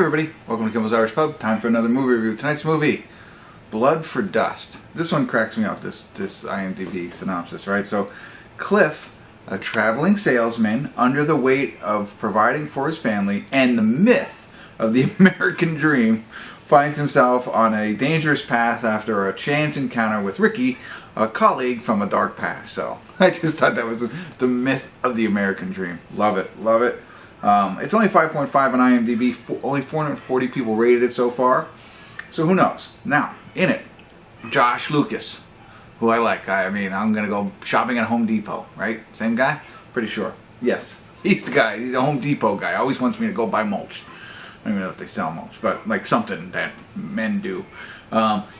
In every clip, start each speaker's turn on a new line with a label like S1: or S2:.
S1: everybody, welcome to Kimmel's Irish Pub. Time for another movie review. Tonight's movie, Blood for Dust. This one cracks me up, this IMDb synopsis, right? So, Cliff, a traveling salesman under the weight of providing for his family and the myth of the American dream, finds himself on a dangerous path after a chance encounter with Ricky, a colleague from a dark past. So, I just thought that was the myth of the American dream. Love it, love it. It's only 5.5 on IMDb. Only 440 people rated it so far. So who knows? Now, in it, Josh Lucas, who I like. I mean, I'm going to go shopping at Home Depot, right? Same guy? Pretty sure. Yes. He's the guy. He's a Home Depot guy. Always wants me to go buy mulch. I don't even know if they sell mulch, but like something that men do.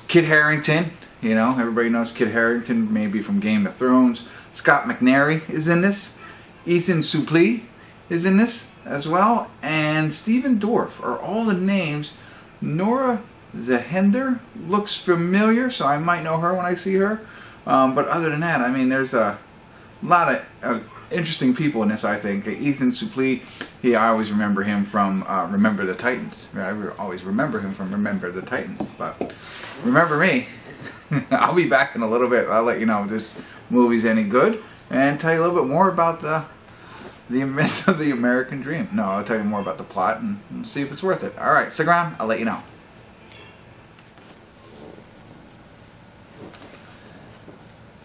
S1: Kit Harington. You know, everybody knows Kit Harington, maybe from Game of Thrones. Scott McNairy is in this. Ethan Suplee is in this as well, and Stephen Dorff are all the names. Nora Zehender looks familiar, so I might know her when I see her. But other than that, I mean, there's a lot of interesting people in this, I think. Ethan Suplee, I always remember him from Remember the Titans. I always remember him from Remember the Titans. But remember me. I'll be back in a little bit. I'll let you know if this movie's any good and tell you a little bit more about the myth of the American dream. No, I'll tell you more about the plot and see if it's worth it. Alright, stick around. I'll let you know.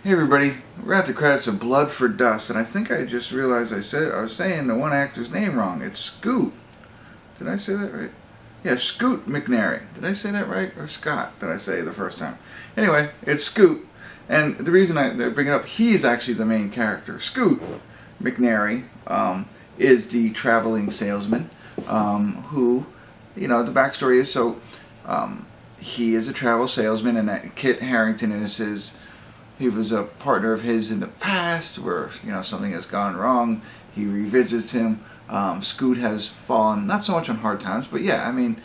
S1: Hey everybody, we're at the credits of Blood for Dust, and I think I just realized I was saying the one actor's name wrong. It's Scoot. Did I say that right? Yeah, Scoot McNairy. Did I say that right? Or Scott, did I say the first time? Anyway, it's Scoot. And the reason I bring it up, he's actually the main character. Scoot McNairy is the traveling salesman who, you know, the backstory is, so he is a travel salesman, and Kit Harington he was a partner of his in the past where, you know, something has gone wrong. He revisits him. Scoot has fallen, not so much on hard times, but yeah, I mean,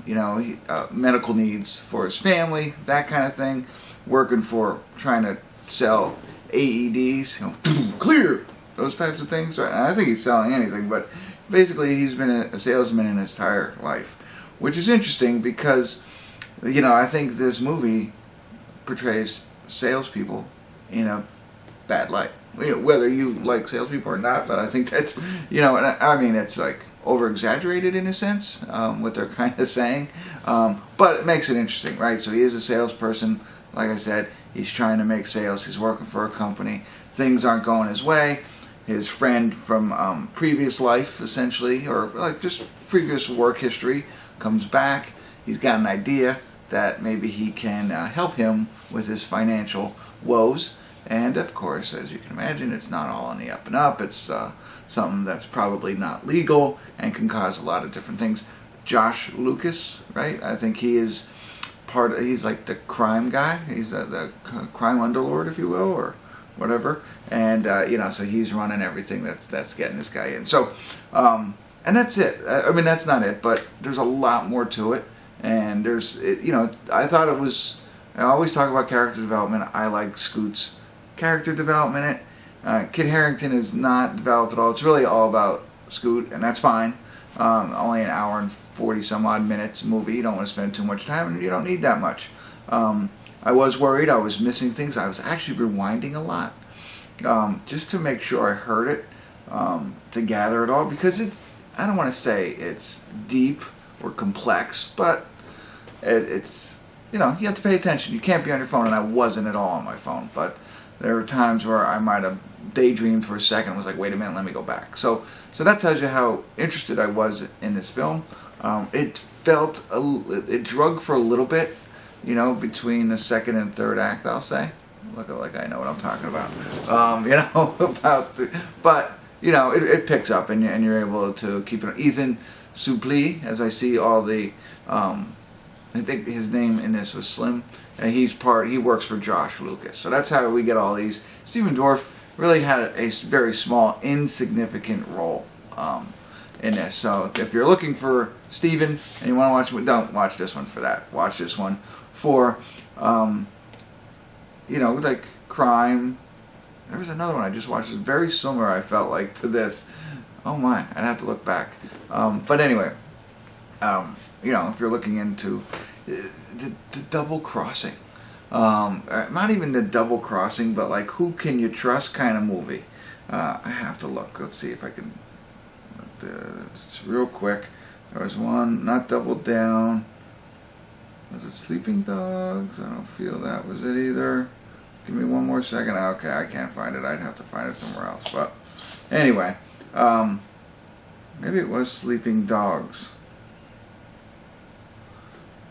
S1: you know, medical needs for his family, that kind of thing, trying to sell AEDs, you know, clear, those types of things. I think he's selling anything, but basically he's been a salesman in his entire life, which is interesting because, you know, I think this movie portrays salespeople in a bad light. You know, whether you like salespeople or not, but I think that's, you know, I mean, it's like over-exaggerated in a sense, what they're kind of saying, but it makes it interesting, right? So he is a salesperson, like I said, he's trying to make sales, he's working for a company, things aren't going his way. His friend from previous life, essentially, or like just previous work history, comes back. He's got an idea that maybe he can help him with his financial woes. And of course, as you can imagine, it's not all on the up and up. It's something that's probably not legal and can cause a lot of different things. Josh Lucas, right? I think he is he's like the crime guy. He's the crime underlord, if you will, or whatever, and you know, so he's running everything that's getting this guy in. So, and that's it. I mean, that's not it, but there's a lot more to it, and you know, I thought it was. I always talk about character development. I like Scoot's character development in it. Kit Harington is not developed at all. It's really all about Scoot, and that's fine. Only an hour and 40 some odd minutes movie. You don't want to spend too much time, and you don't need that much. I was worried I was missing things. I was actually rewinding a lot just to make sure I heard it, to gather it all, because I don't want to say it's deep or complex, but it's, you know, you have to pay attention. You can't be on your phone, and I wasn't at all on my phone, but there were times where I might have daydreamed for a second and was like, wait a minute, let me go back. So that tells you how interested I was in this film. It drug for a little bit, you know, between the second and third act, I'll say. Look like I know what I'm talking about. You know, but you know, it picks up, and you're able to keep it. Ethan Suplee, as I see all the, I think his name in this was Slim, and he works for Josh Lucas. So that's how we get all these. Stephen Dorff really had a very small, insignificant role in this. So if you're looking for Stephen and you want to watch, don't watch this one for that. Watch this one for, you know, like crime. There was another one I just watched. It was very similar, I felt like, to this. Oh my, I'd have to look back. But anyway, if you're looking into the double crossing, not even the double crossing, but like who can you trust kind of movie. I have to look. Let's see if I can. It's real quick. There was one, not Double Down. Was it Sleeping Dogs? I don't feel that was it either. Give me one more second. Okay, I can't find it. I'd have to find it somewhere else. But anyway, maybe it was Sleeping Dogs.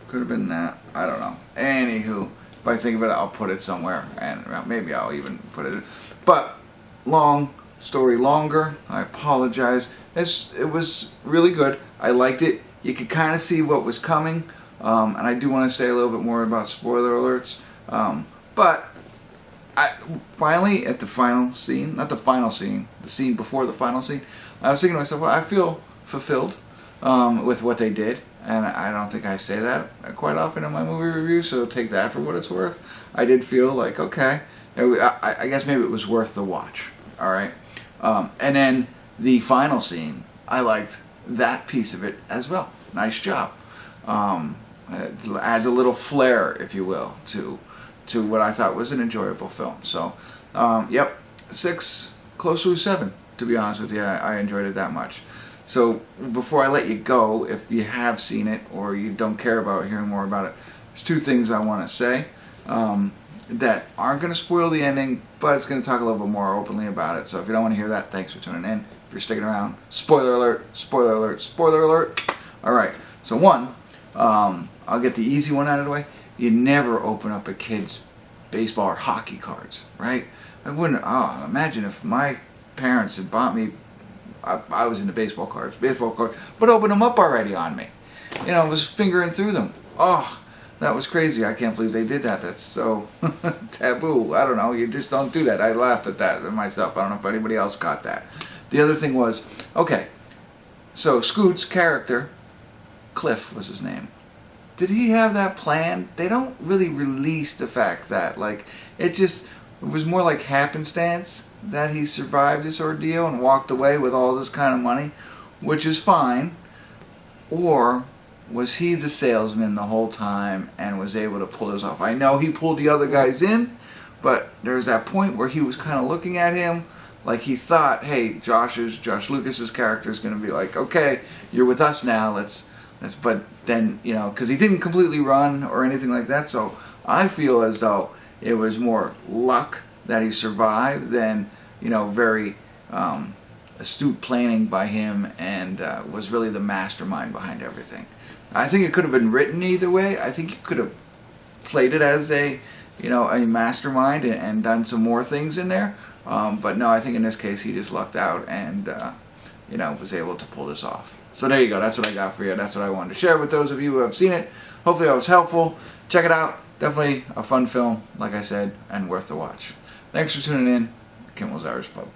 S1: Could have been that. I don't know. Anywho, if I think of it, I'll put it somewhere, and maybe I'll even put it. But long story longer. I apologize. It was really good. I liked it. You could kind of see what was coming, and I do want to say a little bit more about spoiler alerts. But finally, at the final scene, not the final scene, the scene before the final scene, I was thinking to myself, well, I feel fulfilled with what they did, and I don't think I say that quite often in my movie reviews, so take that for what it's worth. I did feel like, okay, I guess maybe it was worth the watch, all right? And then the final scene, I liked that piece of it as well. Nice job. It adds a little flair, if you will, to what I thought was an enjoyable film. So, yep, 6, close to a 7, to be honest with you. I enjoyed it that much. So, before I let you go, if you have seen it or you don't care about hearing more about it, there's 2 things I want to say that aren't going to spoil the ending, but it's going to talk a little bit more openly about it. So, if you don't want to hear that, thanks for tuning in. If you're sticking around, spoiler alert, spoiler alert, spoiler alert. All right, so one, I'll get the easy one out of the way. You never open up a kid's baseball or hockey cards, right? I wouldn't, imagine if my parents had bought me, I was into baseball cards, but opened them up already on me. You know, I was fingering through them. Oh, that was crazy. I can't believe they did that. That's so taboo. I don't know. You just don't do that. I laughed at that myself. I don't know if anybody else got that. The other thing was, okay, so Scoot's character, Cliff was his name. Did he have that plan? They don't really release the fact that, like, it was more like happenstance that he survived this ordeal and walked away with all this kind of money, which is fine. Or was he the salesman the whole time and was able to pull this off? I know he pulled the other guys in, but there's that point where he was kind of looking at him like he thought, hey, Josh Lucas's character is going to be like, okay, you're with us now, let's, but then, you know, because he didn't completely run or anything like that, so I feel as though it was more luck that he survived than, you know, very astute planning by him, and was really the mastermind behind everything. I think it could have been written either way. I think you could have played it as a, you know, a mastermind and done some more things in there. But no, I think in this case he just lucked out and, you know, was able to pull this off. So there you go. That's what I got for you. That's what I wanted to share with those of you who have seen it. Hopefully that was helpful. Check it out. Definitely a fun film, like I said, and worth the watch. Thanks for tuning in. Kimmel's Irish Pub.